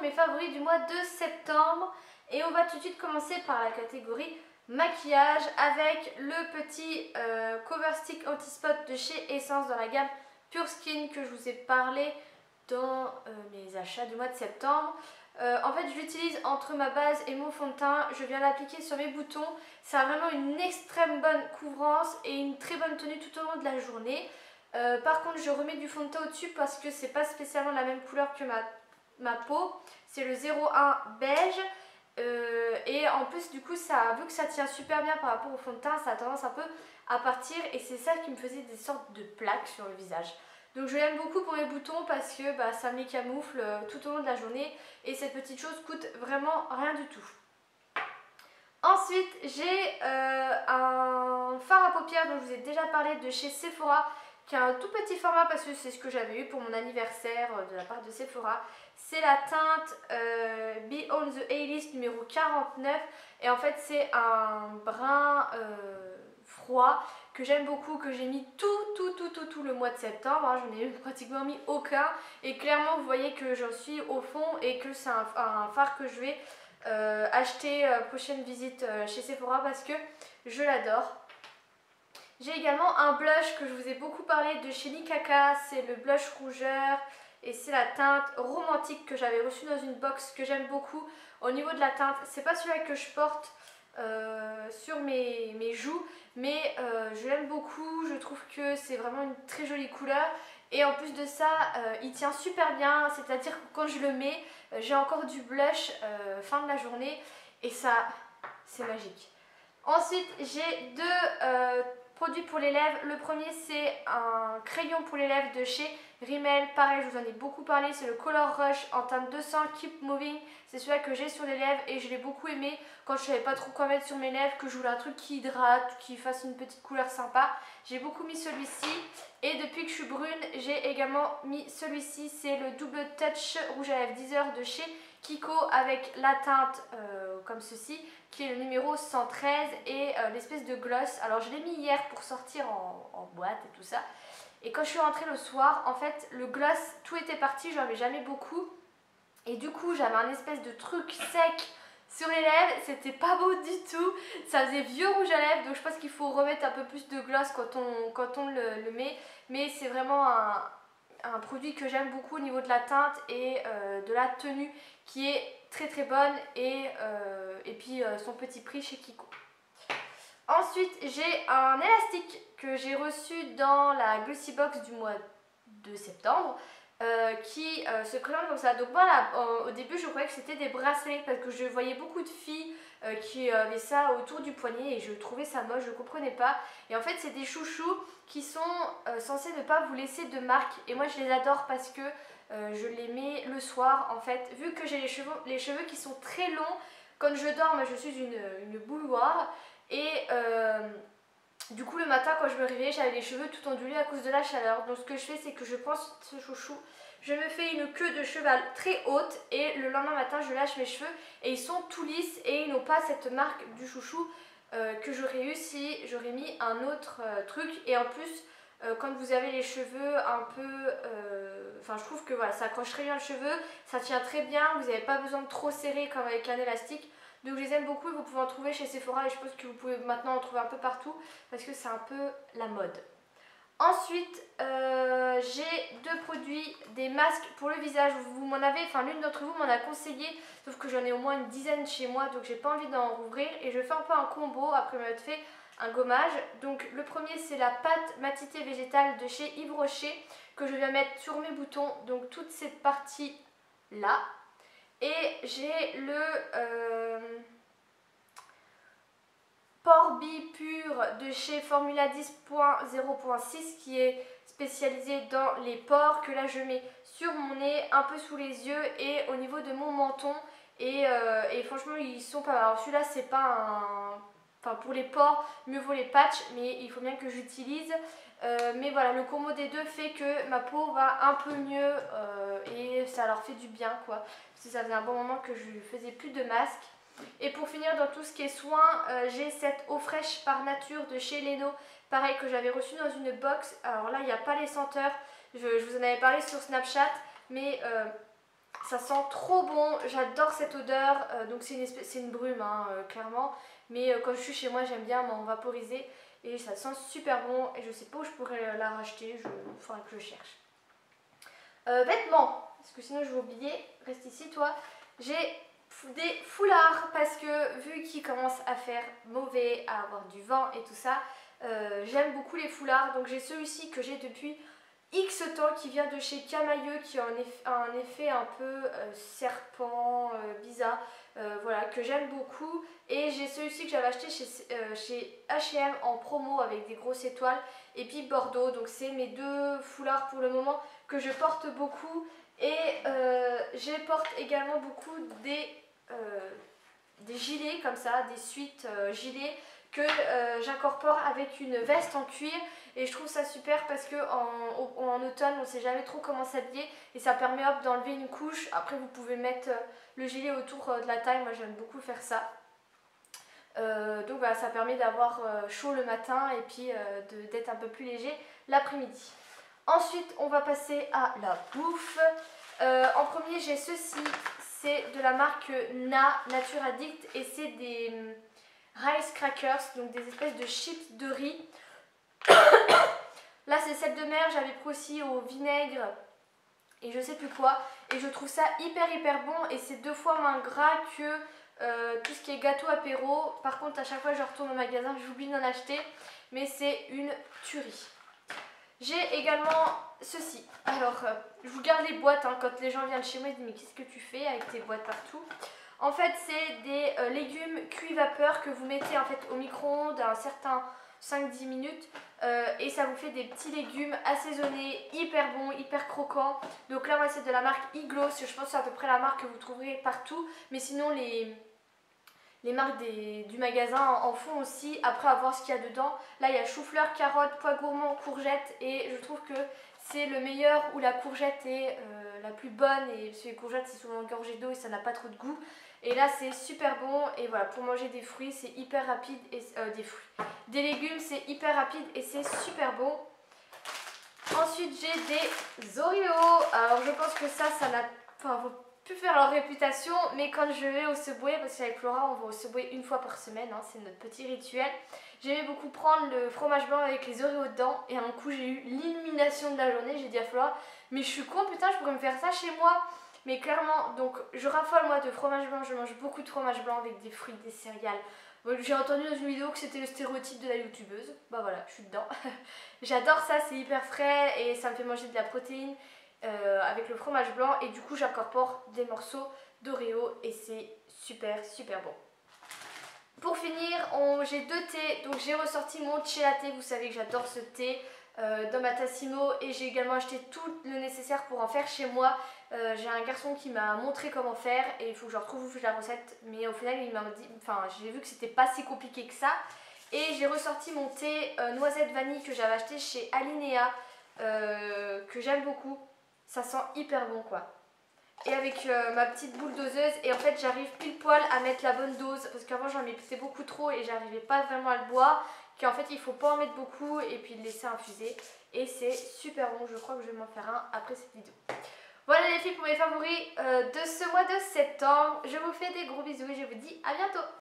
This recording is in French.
mes favoris du mois de septembre. Et on va tout de suite commencer par la catégorie maquillage avec le petit cover stick anti-spot de chez Essence dans la gamme Pure Skin que je vous ai parlé dans mes achats du mois de septembre. En fait, je l'utilise entre ma base et mon fond de teint. Je viens l'appliquer sur mes boutons. Ça a vraiment une extrême bonne couvrance et une très bonne tenue tout au long de la journée. Par contre, je remets du fond de teint au-dessus parce que c'est pas spécialement la même couleur que ma peau. C'est le 01 beige. Et en plus, du coup, vu que ça tient super bien par rapport au fond de teint, ça a tendance un peu à partir. Et c'est ça qui me faisait des sortes de plaques sur le visage. Donc je l'aime beaucoup pour mes boutons parce que ça me les camoufle tout au long de la journée. Et cette petite chose coûte vraiment rien du tout. Ensuite, j'ai un fard à paupières dont je vous ai déjà parlé de chez Sephora, qui a un tout petit format parce que c'est ce que j'avais eu pour mon anniversaire de la part de Sephora. C'est la teinte Be On The A-List numéro 49 et en fait c'est un brun froid que j'aime beaucoup, que j'ai mis tout le mois de septembre, hein. J'en ai pratiquement mis aucun et clairement vous voyez que j'en suis au fond et que c'est un fard que je vais acheter prochaine visite chez Sephora parce que je l'adore. J'ai également un blush que je vous ai beaucoup parlé de chez Nikaka, c'est le blush rougeur et c'est la teinte romantique que j'avais reçue dans une box que j'aime beaucoup. Au niveau de la teinte, c'est pas celui-là que je porte sur mes joues, mais je l'aime beaucoup, je trouve que c'est vraiment une très jolie couleur et en plus de ça, il tient super bien, c'est-à-dire que quand je le mets, j'ai encore du blush fin de la journée et ça, c'est magique. Ensuite, j'ai deux produits pour les lèvres. Le premier, c'est un crayon pour les lèvres de chez Rimmel. Pareil, je vous en ai beaucoup parlé. C'est le Color Rush en teinte 200 Keep Moving. C'est celui-là que j'ai sur les lèvres et je l'ai beaucoup aimé quand je savais pas trop quoi mettre sur mes lèvres, que je voulais un truc qui hydrate, qui fasse une petite couleur sympa. J'ai beaucoup mis celui-ci. Et depuis que je suis brune, j'ai également mis celui-ci. C'est le Double Touch Rouge à lèvres 10 heures de chez Kiko avec la teinte comme ceci, qui est le numéro 113 et l'espèce de gloss. Alors je l'ai mis hier pour sortir en boîte et tout ça. Et quand je suis rentrée le soir, en fait le gloss, tout était parti, j'en avais jamais beaucoup. Et du coup j'avais un espèce de truc sec sur les lèvres, c'était pas beau du tout. Ça faisait vieux rouge à lèvres, donc je pense qu'il faut remettre un peu plus de gloss quand on le met. Mais c'est vraiment un produit que j'aime beaucoup au niveau de la teinte et de la tenue qui est très bonne et puis son petit prix chez Kiko. Ensuite j'ai un élastique que j'ai reçu dans la Glossy Box du mois de septembre qui se présente comme ça. Donc voilà, au début je croyais que c'était des bracelets parce que je voyais beaucoup de filles qui avaient ça autour du poignet et je trouvais ça moche, je ne comprenais pas. Et en fait c'est des chouchous qui sont censés ne pas vous laisser de marques et moi je les adore parce que je les mets le soir en fait. Vu que j'ai les cheveux qui sont très longs, quand je dors, moi je suis une bouilloire et du coup le matin quand je me réveillais j'avais les cheveux tout ondulés à cause de la chaleur. Donc ce que je fais c'est que je prends ce chouchou, je me fais une queue de cheval très haute et le lendemain matin je lâche mes cheveux et ils sont tout lisses et ils n'ont pas cette marque du chouchou que j'aurais eu si j'aurais mis un autre truc. Et en plus quand vous avez les cheveux un peu je trouve que voilà, ça accroche très bien le cheveu, ça tient très bien, vous n'avez pas besoin de trop serrer comme avec un élastique. Donc je les aime beaucoup et vous pouvez en trouver chez Sephora et je pense que vous pouvez maintenant en trouver un peu partout parce que c'est un peu la mode. Ensuite j'ai deux produits, des masques pour le visage. Vous m'en avez, l'une d'entre vous m'en a conseillé, sauf que j'en ai au moins une dizaine chez moi donc j'ai pas envie d'en rouvrir et je fais un peu un combo après m'être fait un gommage. Donc le premier c'est la pâte matité végétale de chez Yves Rocher que je viens mettre sur mes boutons, donc toute cette partie là. Et j'ai le Pore-B pur de chez Formula 10.0.6 qui est spécialisé dans les pores, que là je mets sur mon nez, un peu sous les yeux et au niveau de mon menton. Et franchement ils sont pas mal. Alors celui-là c'est pas un... pour les pores, mieux vaut les patchs, mais il faut bien que j'utilise. Mais voilà, le combo des deux fait que ma peau va un peu mieux et ça leur fait du bien quoi. Parce que ça faisait un bon moment que je ne faisais plus de masque. Et pour finir dans tout ce qui est soins, j'ai cette eau fraîche par nature de chez Leno. Pareil que j'avais reçu dans une box. Alors là il n'y a pas les senteurs, je vous en avais parlé sur Snapchat, mais Ça sent trop bon, j'adore cette odeur. Donc c'est une brume hein, clairement. Mais quand je suis chez moi j'aime bien m'en vaporiser. Et ça sent super bon et je sais pas où je pourrais la racheter, il faudra que je cherche. Vêtements, parce que sinon je vais oublier, reste ici toi. J'ai des foulards parce que vu qu'il commence à faire mauvais, à avoir du vent et tout ça, j'aime beaucoup les foulards. Donc j'ai celui-ci que j'ai depuis X temps qui vient de chez Camailleux qui a un effet un peu serpent, bizarre, voilà, que j'aime beaucoup. Et j'ai celui-ci que j'avais acheté chez H&M en promo avec des grosses étoiles et puis Bordeaux. Donc c'est mes deux foulards pour le moment que je porte beaucoup. Et je porte également beaucoup des gilets comme ça, des suites gilets que j'incorpore avec une veste en cuir et je trouve ça super parce que en automne on ne sait jamais trop comment s'habiller et ça permet hop d'enlever une couche. Après vous pouvez mettre le gilet autour de la taille, moi j'aime beaucoup faire ça. Donc voilà, ça permet d'avoir chaud le matin et puis d'être un peu plus léger l'après-midi. Ensuite on va passer à la bouffe. En premier j'ai ceci, c'est de la marque Nature Addict et c'est des rice crackers, donc des espèces de chips de riz. Là c'est celle de mer, j'avais pris aussi au vinaigre et je sais plus quoi. Et je trouve ça hyper bon et c'est 2 fois moins gras que tout ce qui est gâteau apéro. Par contre à chaque fois que je retourne au magasin j'oublie d'en acheter, mais c'est une tuerie. J'ai également ceci. Alors je vous garde les boîtes hein, quand les gens viennent chez moi ils disent mais qu'est-ce que tu fais avec tes boîtes partout? En fait c'est des légumes cuits vapeur que vous mettez en fait au micro-ondes à un certain 5-10 minutes et ça vous fait des petits légumes assaisonnés, hyper bons, hyper croquants. Donc là moi c'est de la marque Iglo, je pense que c'est à peu près la marque que vous trouverez partout, mais sinon les marques du magasin en font aussi, après à voir ce qu'il y a dedans. Là il y a chou-fleur, carottes, pois gourmands, courgettes et je trouve que c'est le meilleur où la courgette est la plus bonne et parce que les courgettes c'est souvent gorgé d'eau et ça n'a pas trop de goût. Et là c'est super bon et voilà pour manger des fruits c'est hyper rapide et des légumes c'est hyper rapide et c'est super bon. Ensuite j'ai des Oreos. Alors je pense que ça n'a faut plus faire leur réputation, mais quand je vais au Subway, parce qu'avec Flora on va au Subway une fois par semaine, hein, c'est notre petit rituel. J'aimais beaucoup prendre le fromage blanc avec les Oreos dedans et un coup j'ai eu l'illumination de la journée. J'ai dit à Flora mais je suis con, putain je pourrais me faire ça chez moi. Mais clairement, donc je raffole moi de fromage blanc, je mange beaucoup de fromage blanc avec des fruits, des céréales. J'ai entendu dans une vidéo que c'était le stéréotype de la youtubeuse, bah voilà, je suis dedans. J'adore ça, c'est hyper frais et ça me fait manger de la protéine avec le fromage blanc et du coup j'incorpore des morceaux d'Oreo et c'est super bon. Pour finir, j'ai 2 thés, donc j'ai ressorti mon chai latte, vous savez que j'adore ce thé dans ma Tassimo et j'ai également acheté tout le nécessaire pour en faire chez moi. J'ai un garçon qui m'a montré comment faire et il faut que je retrouve la recette, mais au final il m'a dit, enfin j'ai vu que c'était pas si compliqué que ça. Et j'ai ressorti mon thé noisette vanille que j'avais acheté chez Alinea, que j'aime beaucoup. Ça sent hyper bon quoi. Et avec ma petite boule doseuse et en fait j'arrive pile poil à mettre la bonne dose parce qu'avant j'en mettais beaucoup trop et j'arrivais pas vraiment à le boire, qu'en fait il faut pas en mettre beaucoup et puis le laisser infuser et c'est super bon. Je crois que je vais m'en faire un après cette vidéo. Voilà les filles pour mes favoris de ce mois de septembre. Je vous fais des gros bisous et je vous dis à bientôt.